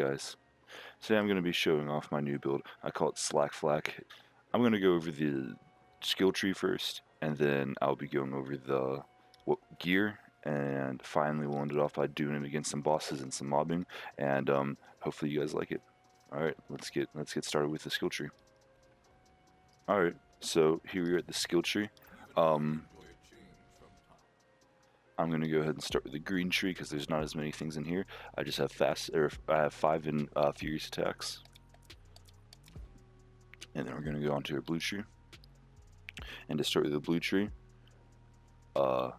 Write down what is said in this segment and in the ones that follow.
guys? Today I'm going to be showing off my new build. I call it SLAK Flak. I'm going to go over the skill tree first, and then I'll be going over the gear, and finally we'll end it off by doing it against some bosses and some mobbing, and hopefully you guys like it. Alright, let's get started with the skill tree. Alright, so here we are at the skill tree. I'm going to go ahead and start with the green tree because there's not as many things in here. I just have I have 5 in furious attacks. And then we're going to go on to our blue tree. And to start with the blue tree, you're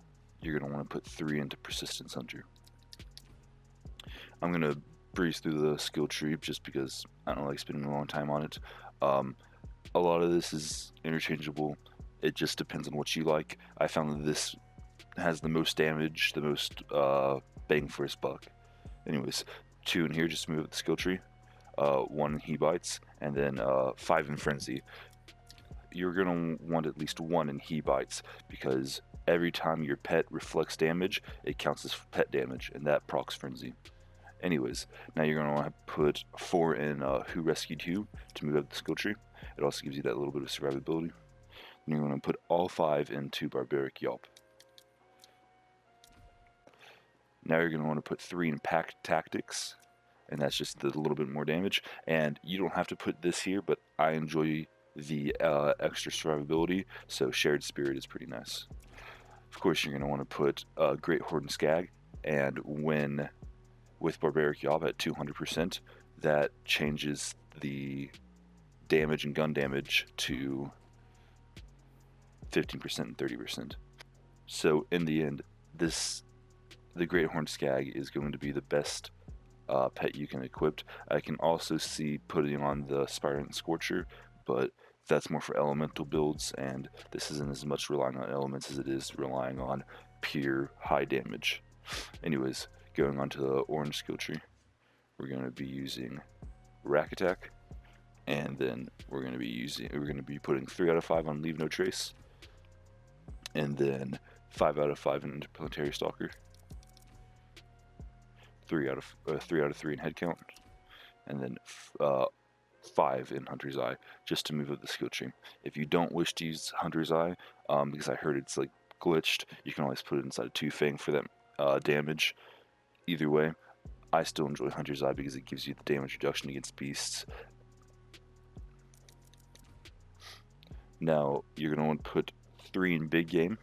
going to want to put 3 into Persistence Hunter. I'm going to breeze through the skill tree just because I don't like spending a long time on it. A lot of this is interchangeable. It just depends on what you like. I found that this has the most damage, the most bang for his buck. Anyways, 2 in here just to move up the skill tree, 1 in He Bites, and then 5 in Frenzy. You're going to want at least 1 in He Bites because every time your pet reflects damage, it counts as pet damage, and that procs Frenzy. Anyways, now you're going to want to put 4 in Who Rescued Who to move up the skill tree. It also gives you that little bit of survivability. And you're going to put all 5 into Barbaric Yelp. Now you're going to want to put 3 in Pack Tactics, and that's just a little bit more damage. And you don't have to put this here, but I enjoy the extra survivability, so Shared Spirit is pretty nice. Of course, you're going to want to put Great Horde and Skag, and when with Barbaric Yob at 200%, that changes the damage and gun damage to 15% and 30%. So in the end, the Great Horned Skag is going to be the best pet you can equip. I can also see putting on the Spirant Scorcher, but that's more for elemental builds, and this isn't as much relying on elements as it is relying on pure high damage. Anyways, going on to the orange skill tree, we're going to be using Rakk Attack, and then we're going to be putting 3 out of 5 on Leave No Trace, and then 5 out of 5 in Interplanetary Stalker. 3 out of 3 in head count, and then 5 in Hunter's Eye, just to move up the skill tree. If you don't wish to use Hunter's Eye, because I heard it's like glitched, you can always put it inside a 2-Fang for that damage. Either way, I still enjoy Hunter's Eye because it gives you the damage reduction against beasts. Now you're going to want to put 3 in Big Game,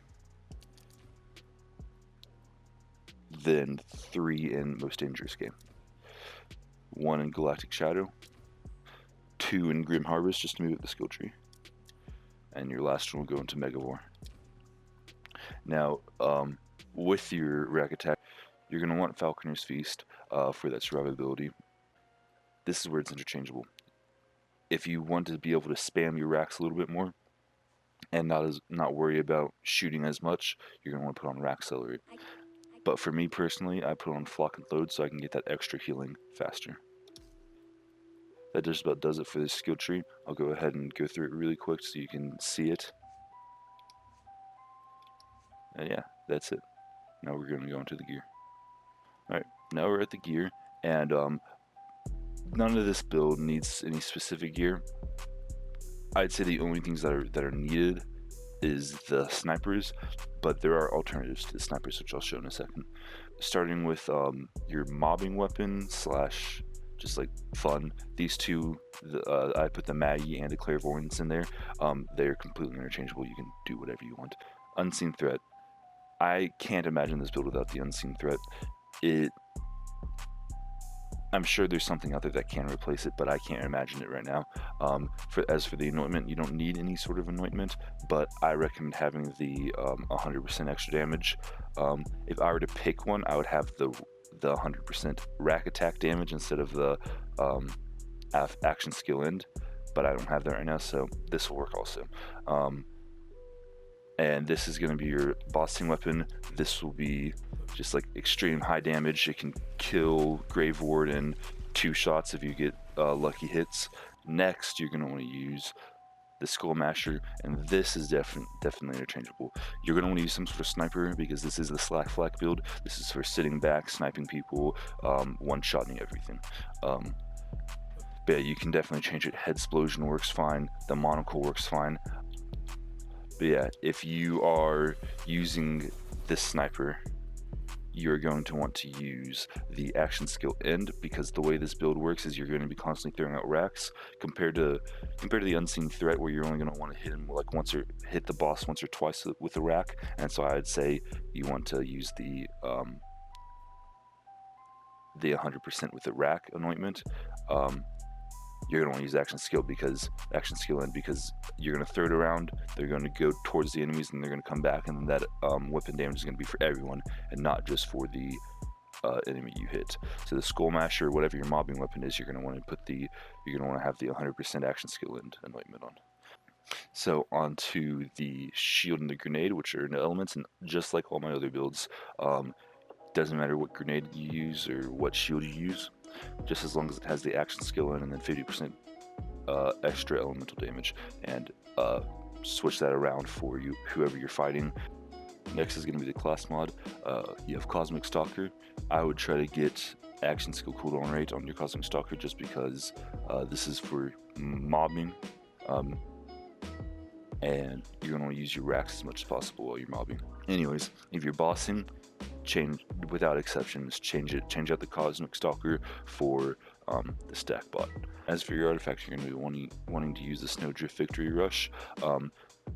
then 3 in Most Dangerous Game, 1 in Galactic Shadow, 2 in Grim Harvest just to move up the skill tree, and your last one will go into Megavore. Now, with your Rakk Attack, you're going to want Falconer's Feast for that survivability. This is where it's interchangeable. If you want to be able to spam your racks a little bit more and not worry about shooting as much, you're going to want to put on Rack Accelerate. But for me personally, I put on Flock and Load so I can get that extra healing faster. That just about does it for this skill tree. I'll go ahead and go through it really quick so you can see it. And yeah, that's it. Now we're going to go into the gear. Alright, now we're at the gear, and none of this build needs any specific gear. I'd say the only things that are needed is the snipers, but there are alternatives to the snipers, which I'll show in a second. Starting with your mobbing weapon slash just like fun. These 2, I put the Maggie and the Clairvoyance in there. They're completely interchangeable. You can do whatever you want. Unseen Threat. I can't imagine this build without the Unseen Threat. I'm sure there's something out there that can replace it, but I can't imagine it right now. As for the anointment, you don't need any sort of anointment, but I recommend having the 100% extra damage. If I were to pick one, I would have the 100% Rakk Attack damage instead of the action skill end, but I don't have that right now, so this will work also. And this is going to be your bossing weapon. This will be just like extreme high damage. It can kill Grave Ward in 2 shots if you get lucky hits. Next, you're going to want to use the Skull Masher, and this is definitely interchangeable. You're going to want to use some sort of sniper because this is the SLAK Flak build. This is for sitting back, sniping people, one-shotting everything. But yeah, you can definitely change it. Head explosion works fine. The monocle works fine. But yeah, if you are using this sniper, you're going to want to use the action skill end, because the way this build works is you're going to be constantly throwing out racks compared to the unseen threat, where you're only going to want to hit him like once, or hit the boss once or twice with a rack. And so I'd say you want to use the 100% with the rack anointment. You're going to want to use action skill end, because you're going to throw it around, they're going to go towards the enemies, and they're going to come back, and then that weapon damage is going to be for everyone and not just for the enemy you hit. So the Skull Masher, whatever your mobbing weapon is, you're going to want to have the 100% action skill end anointment on. So onto the shield and the grenade, which are elements, and just like all my other builds, doesn't matter what grenade you use or what shield you use, just as long as it has the action skill in, and then 50% extra elemental damage, and switch that around for whoever you're fighting. Next is going to be the class mod. You have Cosmic Stalker. I would try to get action skill cooldown rate on your Cosmic Stalker, just because this is for mobbing, and you're going to want to use your racks as much as possible while you're mobbing. Anyways, if you're bossing, change, without exceptions, change out the Cosmic Stalker for the stack bot. As for your artifact, you're going to be wanting to use the Snowdrift Victory Rush.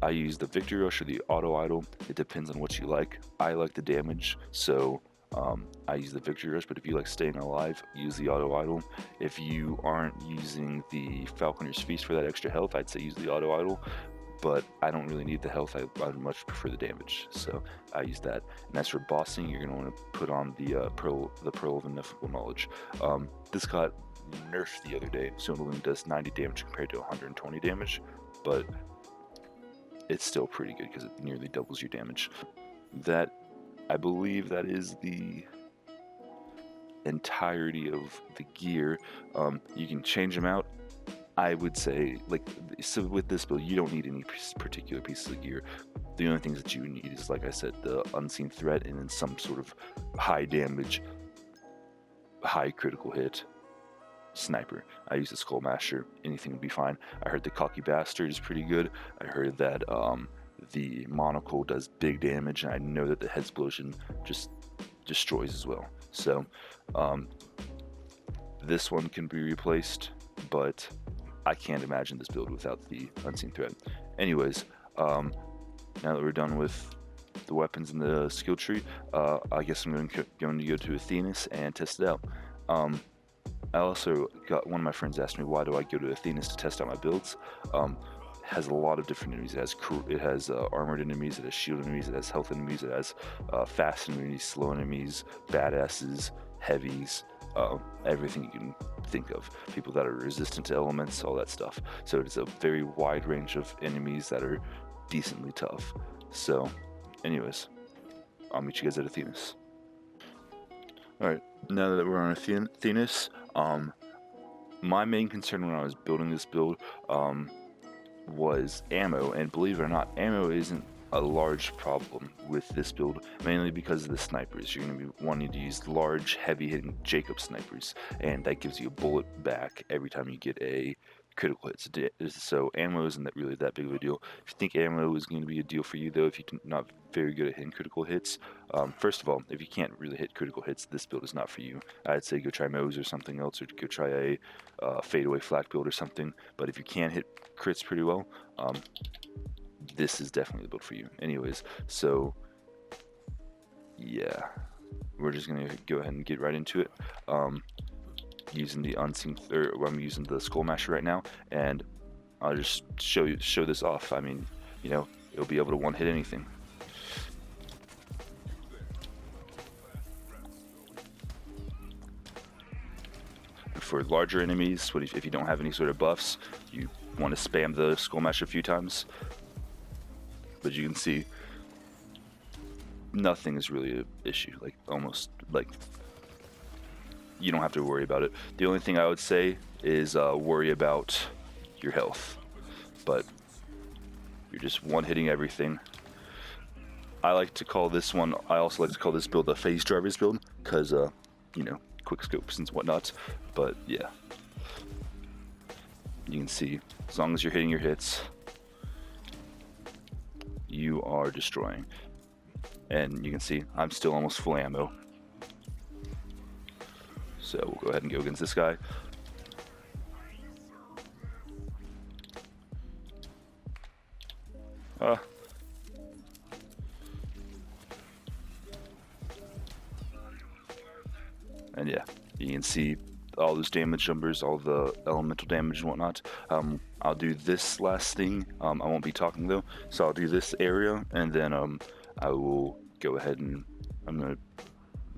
I use the Victory Rush or the Auto Idol. It depends on what you like. I like the damage, so I use the Victory Rush, but if you like staying alive, use the Auto Idol. If you aren't using the Falconer's Feast for that extra health, I'd say use the Auto Idol, but I don't really need the health. I much prefer the damage, so I use that. And as for bossing, you're going to want to put on the Pearl of Ineffable Knowledge. This got nerfed the other day, so it only does 90 damage compared to 120 damage, but it's still pretty good because it nearly doubles your damage. I believe that is the entirety of the gear. You can change them out. I would say, so with this build, you don't need any particular pieces of gear. The only things that you need is, like I said, the unseen threat, and then some sort of high damage, high critical hit sniper. I use the Skull Masher. Anything would be fine. I heard the Cocky Bastard is pretty good. I heard that the monocle does big damage, and I know that the head explosion just destroys as well. So this one can be replaced, but I can't imagine this build without the unseen threat. Anyways, now that we're done with the weapons and the skill tree, I guess I'm going to go to Athenas and test it out. I also got one of my friends asked me, why do I go to Athenas to test out my builds? It has a lot of different enemies. It has armored enemies, it has shield enemies, it has health enemies, it has fast enemies, slow enemies, badasses, heavies, everything you can think of. People that are resistant to elements, all that stuff. So it's a very wide range of enemies that are decently tough. So anyways, I'll meet you guys at Athenas. Alright, now that we're on Athenas, my main concern when I was building this build was ammo, and believe it or not, ammo isn't a large problem with this build, mainly because of the snipers. You're going to be wanting to use large, heavy-hitting Jacob snipers, and that gives you a bullet back every time you get a critical hit. So ammo isn't really that big of a deal. If you think ammo is going to be a deal for you, though, if you're not very good at hitting critical hits, first of all, if you can't really hit critical hits, this build is not for you. I'd say go try Moe's or something else, or go try a fadeaway Flak build or something. But if you can hit crits pretty well, this is definitely the build for you. Anyways, so yeah, we're just gonna go ahead and get right into it. Using the unseen, I'm using the Skull Masher right now, and I'll just show this off. I mean, you know, it'll be able to one hit anything. For larger enemies, if you don't have any sort of buffs, you want to spam the Skull Masher a few times. But you can see nothing is really an issue. You don't have to worry about it. The only thing I would say is worry about your health. But You're just one-hitting everything. I like to call this one, I also like to call this build a phase drivers build, because, you know, quick scopes and whatnot. But yeah, you can see, as long as you're hitting your hits, you are destroying. And you can see, I'm still almost full ammo. So we'll go ahead and go against this guy. And yeah, you can see all those damage numbers, all the elemental damage and whatnot. I'll do this last thing. I won't be talking though, so I'll do this area, and then I will go ahead and I'm gonna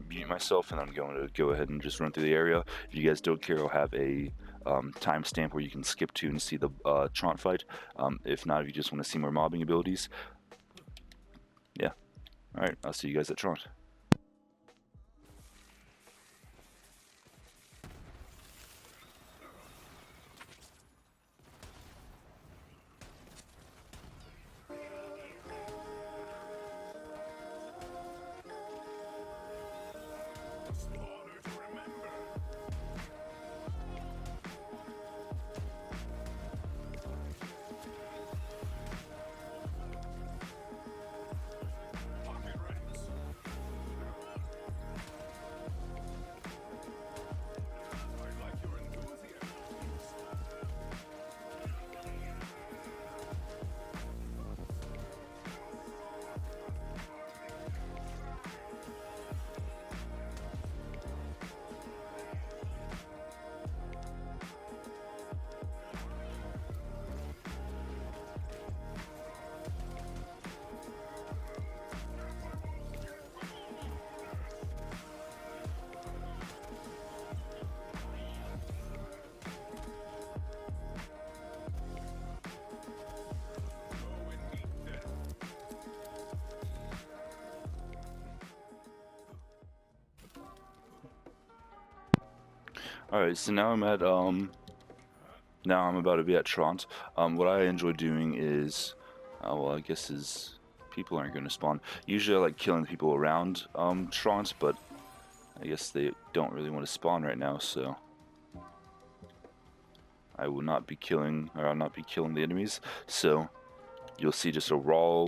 mute myself, and I'm going to go ahead and just run through the area. If you guys don't care, I'll have a timestamp where you can skip to and see the Trant fight. If not, if you just want to see more mobbing abilities, yeah. All right, I'll see you guys at Trant. Alright, so now I'm at, now I'm about to be at Trant. What I enjoy doing is, well, I guess is, people aren't going to spawn. Usually I like killing people around, Trant, but I guess they don't really want to spawn right now, so I will not be killing, or I'll not be killing the enemies, so you'll see just a raw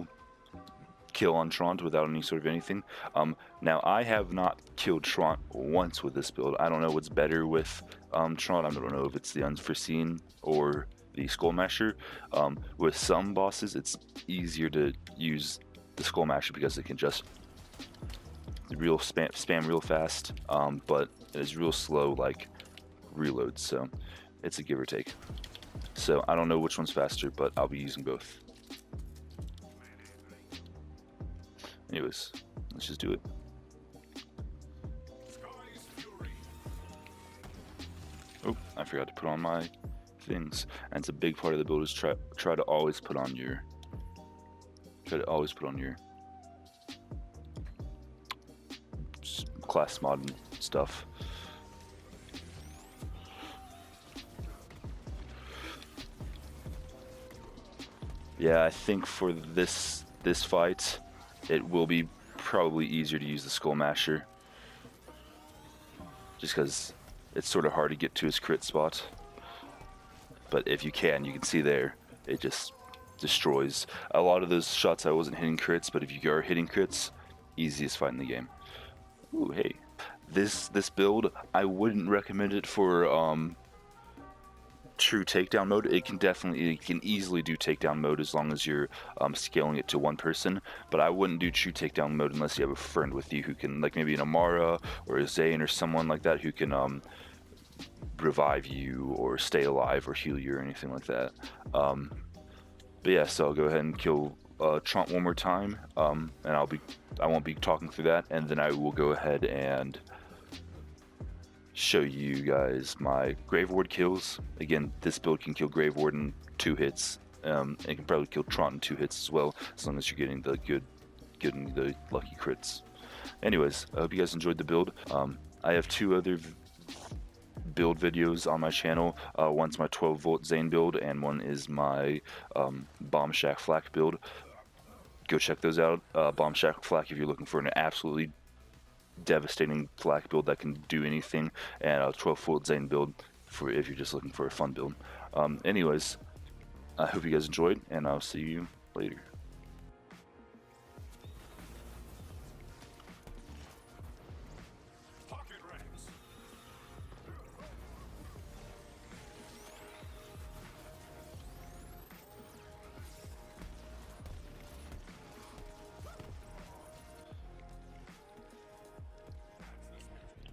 kill on Trant without any sort of anything. Now I have not killed Trant once with this build. I don't know what's better with Trant. I don't know if it's the Unforeseen or the Skull Masher. With some bosses it's easier to use the Skull Masher because it can just real spam real fast, but it's real slow like reload, so it's a give or take. So I don't know which one's faster, but I'll be using both. Anyways, let's just do it. Oh, I forgot to put on my things. And it's a big part of the build is try to always put on your class mod and stuff. Yeah, I think for this fight it will be probably easier to use the Skull Masher, just because it's sort of hard to get to his crit spot. But if you can see there, it just destroys. A lot of those shots I wasn't hitting crits, but if you are hitting crits, easiest fight in the game. Ooh, hey. This build, I wouldn't recommend it for true takedown mode. It can easily do takedown mode as long as you're scaling it to one person, but I wouldn't do true takedown mode unless you have a friend with you who can, like maybe an Amara or a Zane or someone like that who can revive you or stay alive or heal you or anything like that. But yeah, so I'll go ahead and kill Trant one more time, and I won't be talking through that, and then I will go ahead and show you guys my Grave Ward kills. Again, this build can kill Grave Ward in 2 hits. It can probably kill Trant in 2 hits as well, as long as you're getting the lucky crits. Anyways, I hope you guys enjoyed the build. I have 2 other build videos on my channel. One's my 12-volt Zane build, and one is my Bomb Shack Flak build. Go check those out. Bomb Shack Flak if you're looking for an absolutely devastating Flak build that can do anything, and a 12-volt Zane build for if you're just looking for a fun build. Anyways, I hope you guys enjoyed, and I'll see you later.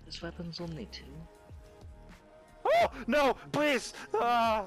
This weapon's only 2. Oh no! Please! Ah!